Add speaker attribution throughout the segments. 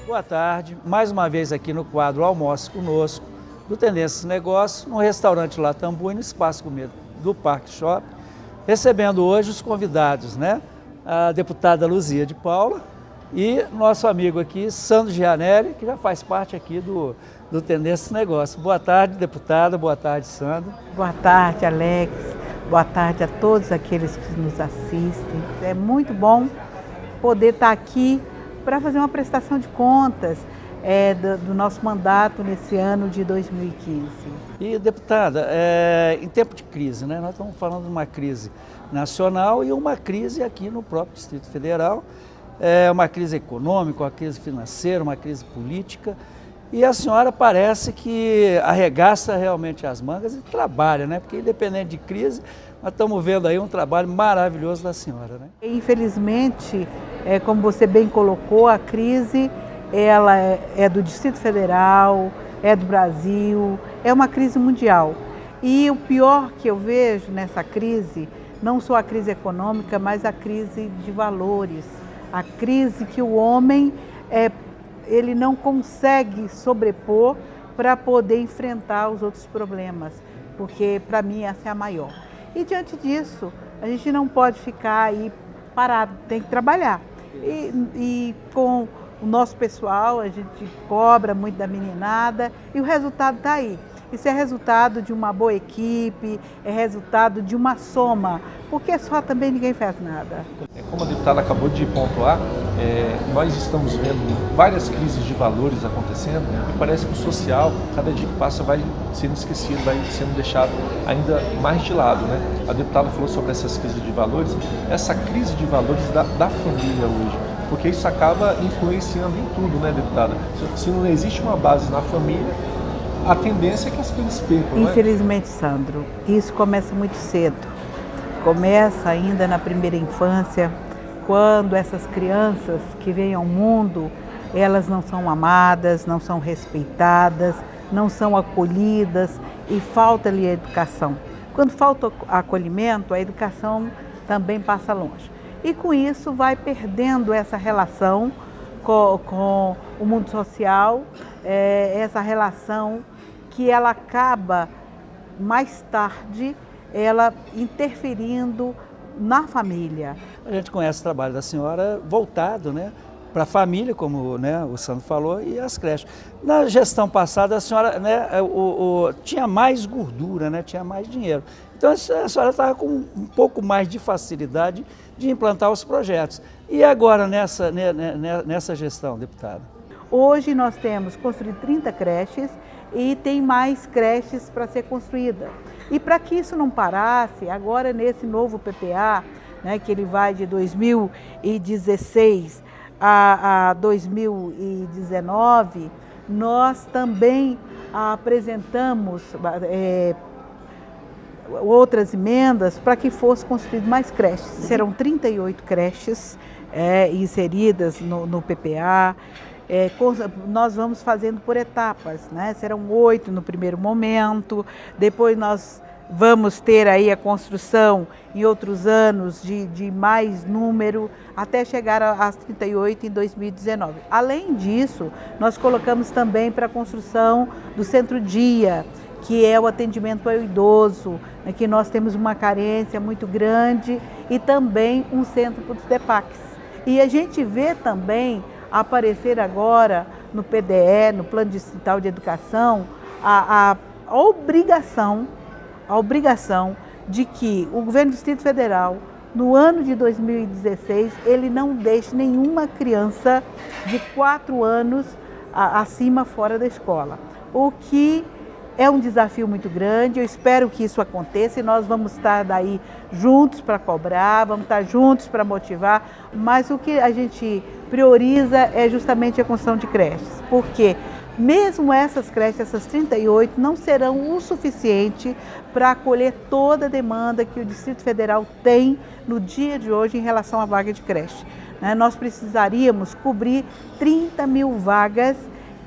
Speaker 1: Boa tarde, mais uma vez aqui no quadro Almoce Conosco, do Tendências Negócios, no restaurante Latambu, no Espaço Comida do Parque Shopping, recebendo hoje os convidados, né? A deputada Luzia de Paula e nosso amigo aqui, Sandro Gianelli, que já faz parte aqui do Tendências Negócios. Boa tarde, deputada, boa tarde, Sandro.
Speaker 2: Boa tarde, Alex, boa tarde a todos aqueles que nos assistem. É muito bom poder estar aqui para fazer uma prestação de contas do nosso mandato nesse ano de 2015.
Speaker 1: E, deputada, em tempo de crise, né? Nós estamos falando de uma crise nacional e uma crise aqui no próprio Distrito Federal, uma crise econômica, uma crise financeira, uma crise política, e a senhora parece que arregaça realmente as mangas e trabalha, né? Porque independente de crise, nós estamos vendo aí um trabalho maravilhoso da senhora, né?
Speaker 2: Infelizmente, como você bem colocou, a crise ela é do Distrito Federal, é do Brasil, é uma crise mundial. E o pior que eu vejo nessa crise, não só a crise econômica, mas a crise de valores, a crise que o homem ele não consegue sobrepor para poder enfrentar os outros problemas, porque para mim essa é a maior. E diante disso, a gente não pode ficar aí parado, tem que trabalhar. E com o nosso pessoal, a gente cobra muito da meninada e o resultado está aí. Isso é resultado de uma boa equipe, é resultado de uma soma, porque só também ninguém faz nada.
Speaker 3: Como a deputada acabou de pontuar, nós estamos vendo várias crises de valores acontecendo e parece que o social, cada dia que passa, vai sendo esquecido, vai sendo deixado ainda mais de lado, né? A deputada falou sobre essas crises de valores, essa crise de valores da família hoje, porque isso acaba influenciando em tudo, né, deputada? Se não existe uma base na família, a tendência é que as coisas percam, não é?
Speaker 2: Infelizmente, Sandro, isso começa muito cedo. Começa ainda na primeira infância, quando essas crianças que vêm ao mundo, elas não são amadas, não são respeitadas, não são acolhidas e falta-lhe a educação. Quando falta acolhimento, a educação também passa longe. E com isso vai perdendo essa relação com o mundo social, essa relação que ela acaba mais tarde ela interferindo na família.
Speaker 1: A gente conhece o trabalho da senhora voltado, né, para a família, como, né, o Sandro falou, e as creches. Na gestão passada, a senhora, né, tinha mais gordura, né, tinha mais dinheiro. Então a senhora estava com um pouco mais de facilidade de implantar os projetos. E agora nessa gestão, deputada?
Speaker 2: Hoje nós temos construído 30 creches e tem mais creches para ser construída. E para que isso não parasse, agora nesse novo PPA, né, que ele vai de 2016 a 2019, nós também apresentamos outras emendas para que fosse construído mais creches. Serão 38 creches inseridas no PPA. Nós vamos fazendo por etapas, né? Serão 8 no primeiro momento, depois nós vamos ter aí a construção em outros anos de mais número, até chegar às 38 em 2019. Além disso, nós colocamos também para a construção do centro-dia, que é o atendimento ao idoso, né, que nós temos uma carência muito grande, e também um centro para os DEPACs. E a gente vê também aparecer agora no PDE, no Plano Distrital de Educação, a obrigação de que o governo do Distrito Federal, no ano de 2016, ele não deixe nenhuma criança de 4 anos acima fora da escola. O que é um desafio muito grande, eu espero que isso aconteça e nós vamos estar daí juntos para cobrar, vamos estar juntos para motivar, mas o que a gente prioriza é justamente a construção de creches, porque mesmo essas creches, essas 38, não serão o suficiente para acolher toda a demanda que o Distrito Federal tem no dia de hoje em relação à vaga de creche. Nós precisaríamos cobrir 30 mil vagas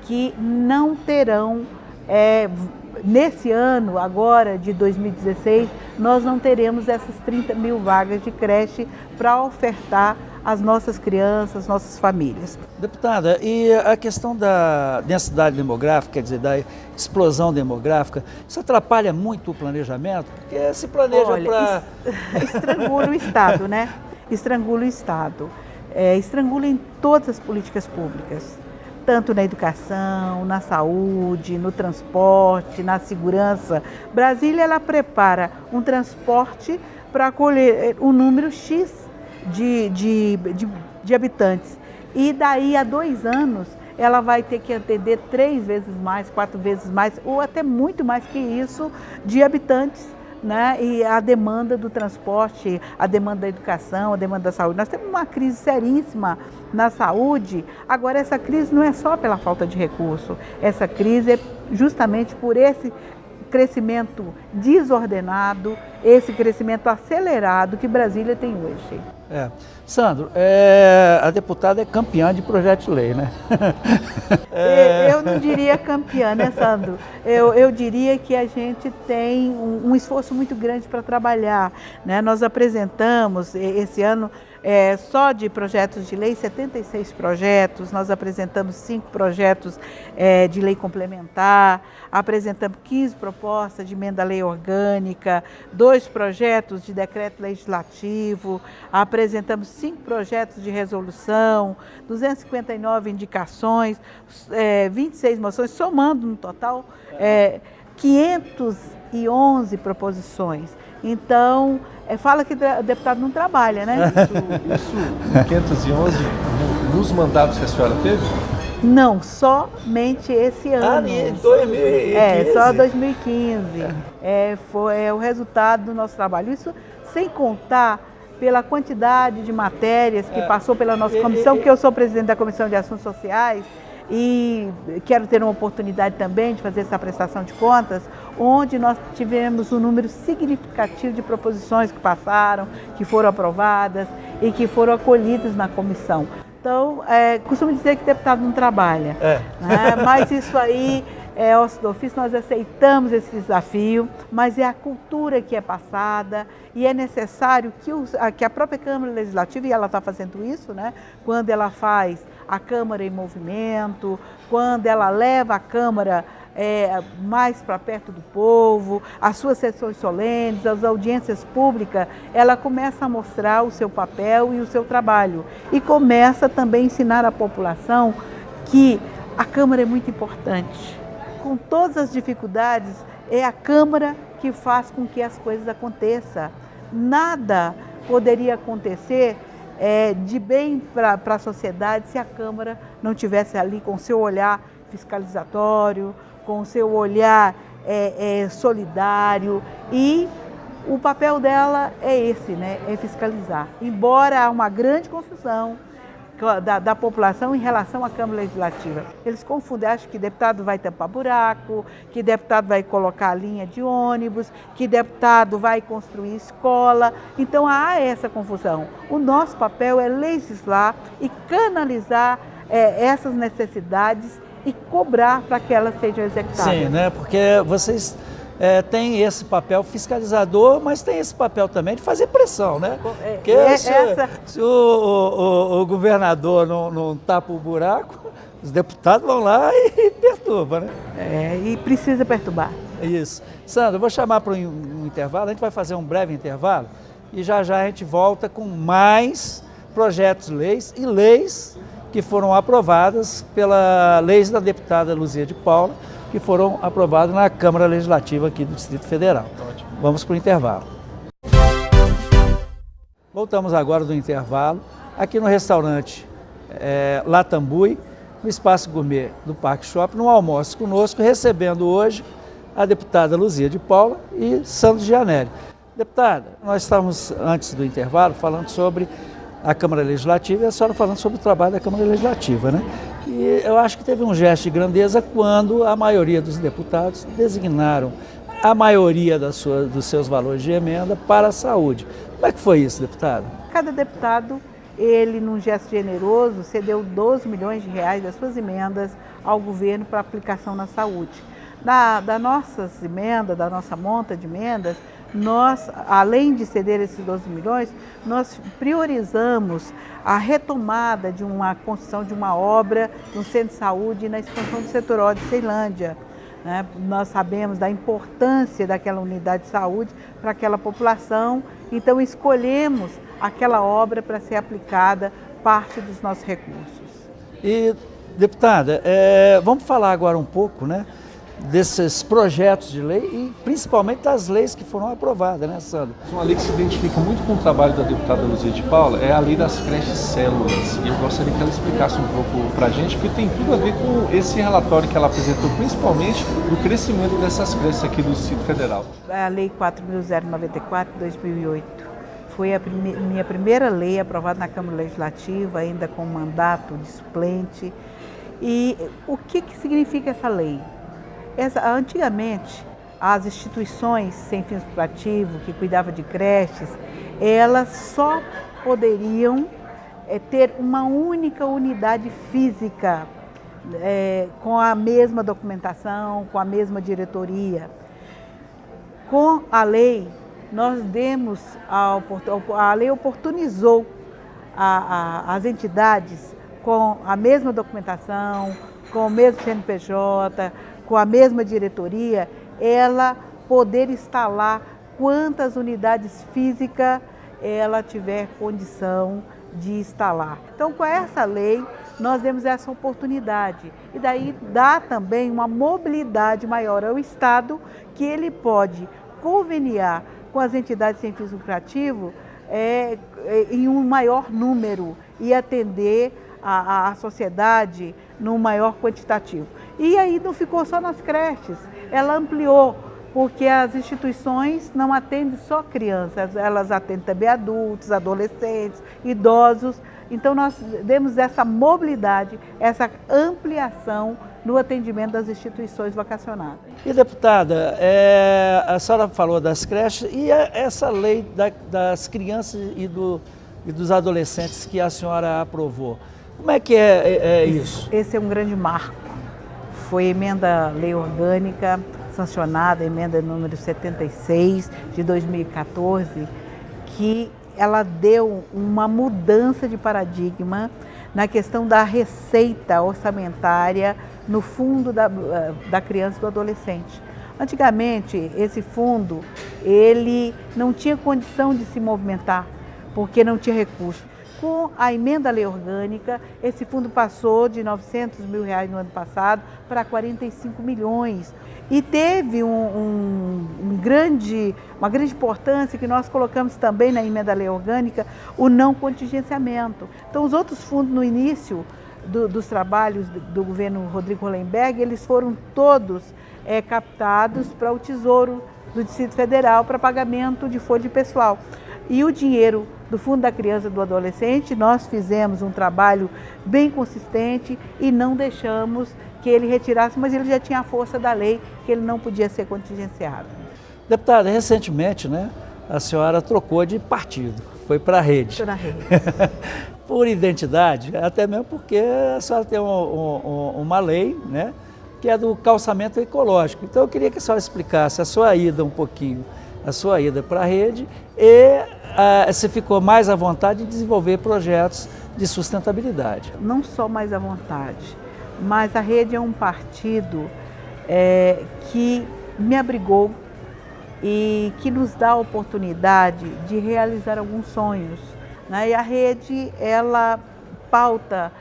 Speaker 2: que não terão Nesse ano, agora de 2016, nós não teremos essas 30 mil vagas de creche para ofertar às nossas crianças, nossas famílias.
Speaker 1: Deputada, e a questão da densidade demográfica, quer dizer, da explosão demográfica, isso atrapalha muito o planejamento? Porque se planeja para...
Speaker 2: Estrangula o Estado, né? Estrangula o Estado. Estrangula em todas as políticas públicas. Tanto na educação, na saúde, no transporte, na segurança. Brasília, ela prepara um transporte para acolher um número X de habitantes. E daí a 2 anos, ela vai ter que atender 3 vezes mais, 4 vezes mais, ou até muito mais que isso, de habitantes. Né? E a demanda do transporte, a demanda da educação, a demanda da saúde. Nós temos uma crise seríssima na saúde. Agora, essa crise não é só pela falta de recurso, essa crise é justamente por esse crescimento desordenado, esse crescimento acelerado que Brasília tem hoje.
Speaker 1: Sandro, a deputada é campeã de projeto de lei, né?
Speaker 2: Eu não diria campeã, né, Sandro? Eu diria que a gente tem um esforço muito grande para trabalhar, né? Nós apresentamos esse ano, só de projetos de lei, 76 projetos, nós apresentamos 5 projetos de lei complementar, apresentamos 15 propostas de emenda à lei orgânica, 2 projetos de decreto legislativo, apresentamos 5 projetos de resolução, 259 indicações, 26 moções, somando no total 511 proposições. Então, fala que o deputado não trabalha, né?
Speaker 3: Isso 511 nos mandatos que a senhora teve?
Speaker 2: Não, somente esse ano.
Speaker 1: Em 2015?
Speaker 2: Só 2015. Foi o resultado do nosso trabalho. Isso sem contar pela quantidade de matérias que passou pela nossa comissão, porque eu sou presidente da Comissão de Assuntos Sociais e quero ter uma oportunidade também de fazer essa prestação de contas, onde nós tivemos um número significativo de proposições que passaram, que foram aprovadas e que foram acolhidas na comissão. Então, costumo dizer que deputado não trabalha, né? Mas isso aí é osso do ofício, nós aceitamos esse desafio, mas é a cultura que é passada e é necessário que a própria Câmara Legislativa, e ela está fazendo isso, né? Quando ela faz a Câmara em movimento, quando ela leva a Câmara mais para perto do povo, as suas sessões solenes, as audiências públicas, ela começa a mostrar o seu papel e o seu trabalho. E começa também a ensinar à população que a Câmara é muito importante. Com todas as dificuldades, é a Câmara que faz com que as coisas aconteçam. Nada poderia acontecer de bem para a sociedade se a Câmara não tivesse ali com o seu olhar fiscalizatório, com o seu olhar solidário, e o papel dela é esse, né? É fiscalizar. Embora há uma grande confusão da população em relação à Câmara Legislativa. Eles confundem, acham que deputado vai tampar buraco, que deputado vai colocar linha de ônibus, que deputado vai construir escola. Então há essa confusão. O nosso papel é legislar e canalizar essas necessidades e cobrar para que elas sejam executadas.
Speaker 1: Sim, né? Porque vocês têm esse papel fiscalizador, mas tem esse papel também de fazer pressão, né? Porque se o governador não tapa o buraco, os deputados vão lá e perturbam, né?
Speaker 2: E precisa perturbar.
Speaker 1: Isso. Sandra, eu vou chamar para um intervalo, a gente vai fazer um breve intervalo e já a gente volta com mais projetos de leis e leis que foram aprovadas pela lei da deputada Luzia de Paula, que foram aprovadas na Câmara Legislativa aqui do Distrito Federal.
Speaker 3: Ótimo.
Speaker 1: Vamos para o intervalo. Voltamos agora do intervalo, aqui no restaurante Latambui, no Espaço Gourmet do Parque Shopping, no almoço conosco, recebendo hoje a deputada Luzia de Paula e Sandro Gianelli. Deputada, nós estávamos, antes do intervalo, falando sobre a Câmara Legislativa e a senhora falando sobre o trabalho da Câmara Legislativa, né? E eu acho que teve um gesto de grandeza quando a maioria dos deputados designaram a maioria dos seus valores de emenda para a saúde. Como é que foi isso, deputado?
Speaker 2: Cada deputado, ele, num gesto generoso, cedeu 12 milhões de reais das suas emendas ao governo para aplicação na saúde. Das nossas emendas, da nossa monta de emendas, nós, além de ceder esses 12 milhões, nós priorizamos a retomada de uma construção de uma obra no centro de saúde na expansão do setor O de Ceilândia. Né? Nós sabemos da importância daquela unidade de saúde para aquela população, então escolhemos aquela obra para ser aplicada parte dos nossos recursos.
Speaker 1: E, deputada, vamos falar agora um pouco, né, desses projetos de lei e principalmente das leis que foram aprovadas, né, Sandra?
Speaker 3: Uma lei que se identifica muito com o trabalho da deputada Luzia de Paula é a lei das creches células. E eu gostaria que ela explicasse um pouco para a gente, porque tem tudo a ver com esse relatório que ela apresentou, principalmente do crescimento dessas creches aqui do Distrito Federal.
Speaker 2: A Lei 4.094 de 2008 foi a minha primeira lei aprovada na Câmara Legislativa, ainda com mandato de suplente. E o que significa essa lei? Antigamente, as instituições sem fins lucrativos, que cuidavam de creches, elas só poderiam ter uma única unidade física, com a mesma documentação, com a mesma diretoria. Com a lei, nós demos, a lei oportunizou as entidades com a mesma documentação, com o mesmo CNPJ, com a mesma diretoria, ela poder instalar quantas unidades físicas ela tiver condição de instalar. Então, com essa lei, nós demos essa oportunidade. E daí dá também uma mobilidade maior ao Estado, que ele pode conveniar com as entidades sem fins lucrativos em um maior número e atender a sociedade num maior quantitativo. E aí não ficou só nas creches, ela ampliou, porque as instituições não atendem só crianças, elas atendem também adultos, adolescentes, idosos. Então nós demos essa mobilidade, essa ampliação no atendimento das instituições vocacionadas.
Speaker 1: E, deputada, a senhora falou das creches e essa lei das crianças e dos adolescentes que a senhora aprovou. Como é que é isso?
Speaker 2: Esse é um grande marco. Foi emenda lei orgânica sancionada, emenda número 76 de 2014, que ela deu uma mudança de paradigma na questão da receita orçamentária no fundo da criança e do adolescente. Antigamente, esse fundo, ele não tinha condição de se movimentar, porque não tinha recurso. Com a emenda à lei orgânica, esse fundo passou de R$900 mil no ano passado para 45 milhões. E teve uma grande importância que nós colocamos também na emenda à lei orgânica, o não contingenciamento. Então, os outros fundos no início dos trabalhos do governo Rodrigo Hollenberg, eles foram todos captados para o Tesouro do Distrito Federal para pagamento de folha de pessoal. E o dinheiro do Fundo da Criança e do Adolescente, nós fizemos um trabalho bem consistente e não deixamos que ele retirasse, mas ele já tinha a força da lei, que ele não podia ser contingenciado.
Speaker 1: Deputada, recentemente, né, a senhora trocou de partido, foi para a Rede.
Speaker 2: Estou na Rede.
Speaker 1: Por identidade, até mesmo porque a senhora tem uma lei, né, que é do calçamento ecológico. Então eu queria que a senhora explicasse a sua ida um pouquinho, a sua ida para a Rede e se ficou mais à vontade de desenvolver projetos de sustentabilidade.
Speaker 2: Não só mais à vontade, mas a Rede é um partido que me abrigou e que nos dá a oportunidade de realizar alguns sonhos. Né? E a Rede, ela pauta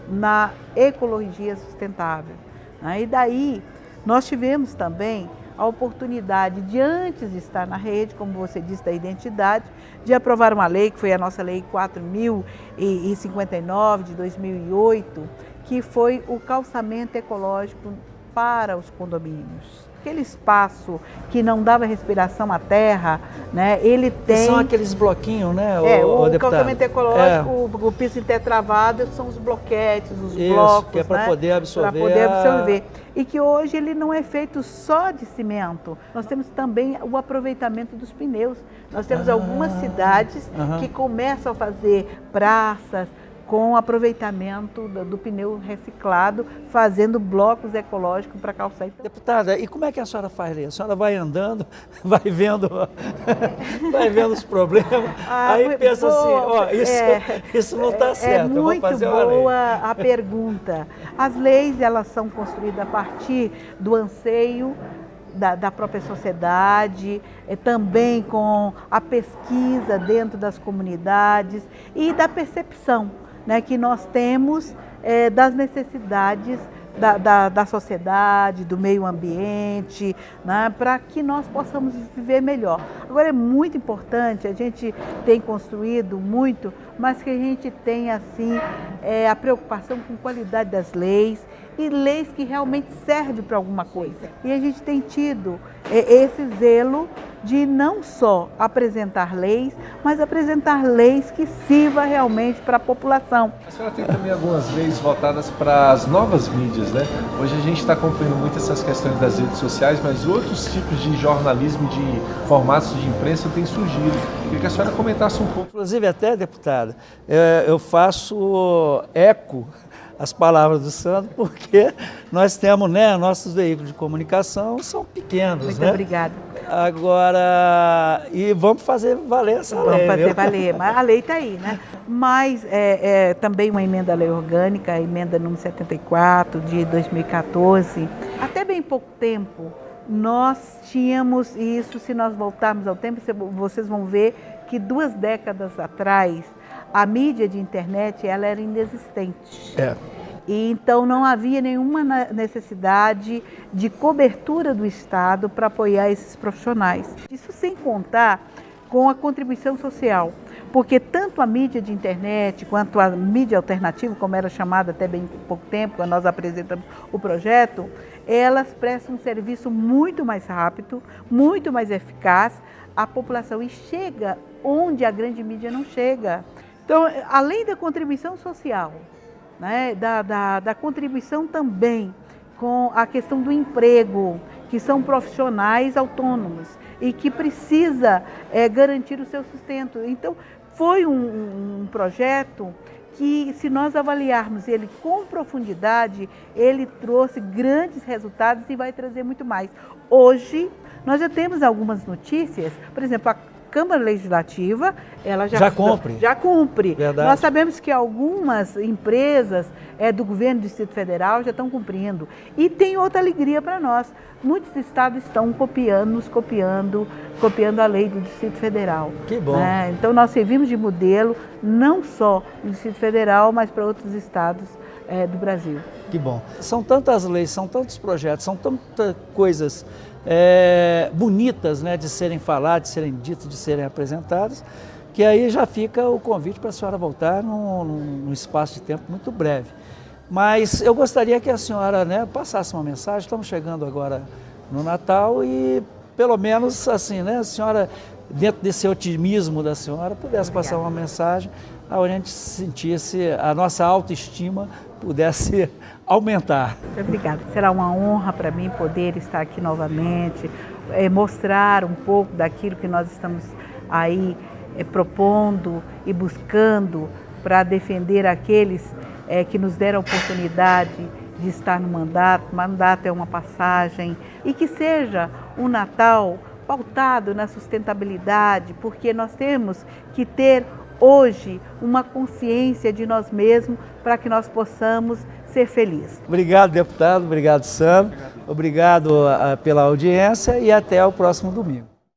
Speaker 2: na ecologia sustentável. Né? E daí nós tivemos também a oportunidade de, antes de estar na Rede, como você disse, da identidade, de aprovar uma lei, que foi a nossa Lei 4.059 de 2008, que foi o calçamento ecológico para os condomínios. Aquele espaço que não dava respiração à terra, né, ele tem...
Speaker 1: São aqueles bloquinhos, né,
Speaker 2: o
Speaker 1: deputado?
Speaker 2: Calçamento ecológico, o piso intertravado, são os bloquetes, os blocos,
Speaker 1: que é para, né, poder absorver.
Speaker 2: Para poder absorver. E que hoje ele não é feito só de cimento. Nós temos também o aproveitamento dos pneus. Nós temos algumas cidades que começam a fazer praças, com o aproveitamento do pneu reciclado, fazendo blocos ecológicos para calçar.
Speaker 1: Deputada, e como é que a senhora faz isso? A senhora vai andando, vai vendo os problemas, aí pensa assim, ó, isso não está certo,
Speaker 2: é muito
Speaker 1: eu vou fazer
Speaker 2: boa
Speaker 1: uma lei.
Speaker 2: a pergunta. As leis, elas são construídas a partir do anseio da própria sociedade, também com a pesquisa dentro das comunidades e da percepção, né, que nós temos das necessidades da sociedade, do meio ambiente, né, para que nós possamos viver melhor. Agora é muito importante, a gente tem construído muito, mas que a gente tenha assim a preocupação com a qualidade das leis e leis que realmente servem para alguma coisa. E a gente tem tido esse zelo de não só apresentar leis, mas apresentar leis que sirvam realmente para a população.
Speaker 3: A senhora tem também algumas leis voltadas para as novas mídias, né? Hoje a gente está acompanhando muito essas questões das redes sociais, mas outros tipos de jornalismo, de formatos de imprensa têm surgido. Queria que a senhora comentasse um pouco.
Speaker 1: Inclusive até, deputada, eu faço eco as palavras do Sandro, porque nós temos, né, nossos veículos de comunicação são pequenos,
Speaker 2: Muito
Speaker 1: né?
Speaker 2: obrigada.
Speaker 1: Agora, e vamos fazer valer essa lei.
Speaker 2: Vamos fazer valer, mas a lei está aí, né? Mas também uma emenda à lei orgânica, a emenda número 74 de 2014. Até bem pouco tempo, nós tínhamos isso, se nós voltarmos ao tempo, vocês vão ver que 2 décadas atrás, a mídia de internet ela era inexistente. E então não havia nenhuma necessidade de cobertura do Estado para apoiar esses profissionais. Isso sem contar com a contribuição social, porque tanto a mídia de internet quanto a mídia alternativa, como era chamada até bem pouco tempo, quando nós apresentamos o projeto, elas prestam um serviço muito mais rápido, muito mais eficaz à população e chega onde a grande mídia não chega. Então, além da contribuição social, né, da contribuição também com a questão do emprego, que são profissionais autônomos e que precisa garantir o seu sustento. Então, foi um projeto que, se nós avaliarmos ele com profundidade, ele trouxe grandes resultados e vai trazer muito mais. Hoje, nós já temos algumas notícias, por exemplo, a Câmara Legislativa, ela já cumpre. Já cumpre.
Speaker 1: Verdade.
Speaker 2: Nós sabemos que algumas empresas do governo do Distrito Federal já estão cumprindo. E tem outra alegria para nós. Muitos estados estão copiando a lei do Distrito Federal.
Speaker 1: Que bom.
Speaker 2: Né? Então nós servimos de modelo, não só no Distrito Federal, mas para outros estados do Brasil.
Speaker 1: Que bom. São tantas leis, são tantos projetos, são tantas coisas bonitas, né, de serem faladas, de serem ditas, de serem apresentadas, que aí já fica o convite para a senhora voltar num espaço de tempo muito breve. Mas eu gostaria que a senhora, né, passasse uma mensagem. Estamos chegando agora no Natal e pelo menos assim, né, a senhora, dentro desse otimismo da senhora, pudesse passar uma mensagem onde a gente sentisse a nossa autoestima pudesse aumentar.
Speaker 2: Obrigada. Será uma honra para mim poder estar aqui novamente, mostrar um pouco daquilo que nós estamos aí propondo e buscando para defender aqueles que nos deram a oportunidade de estar no mandato. Mandato é uma passagem e que seja um Natal pautado na sustentabilidade, porque nós temos que ter hoje uma consciência de nós mesmos para que nós possamos ser felizes.
Speaker 1: Obrigado, deputado. Obrigado, Sandro. Obrigado pela audiência e até o próximo domingo.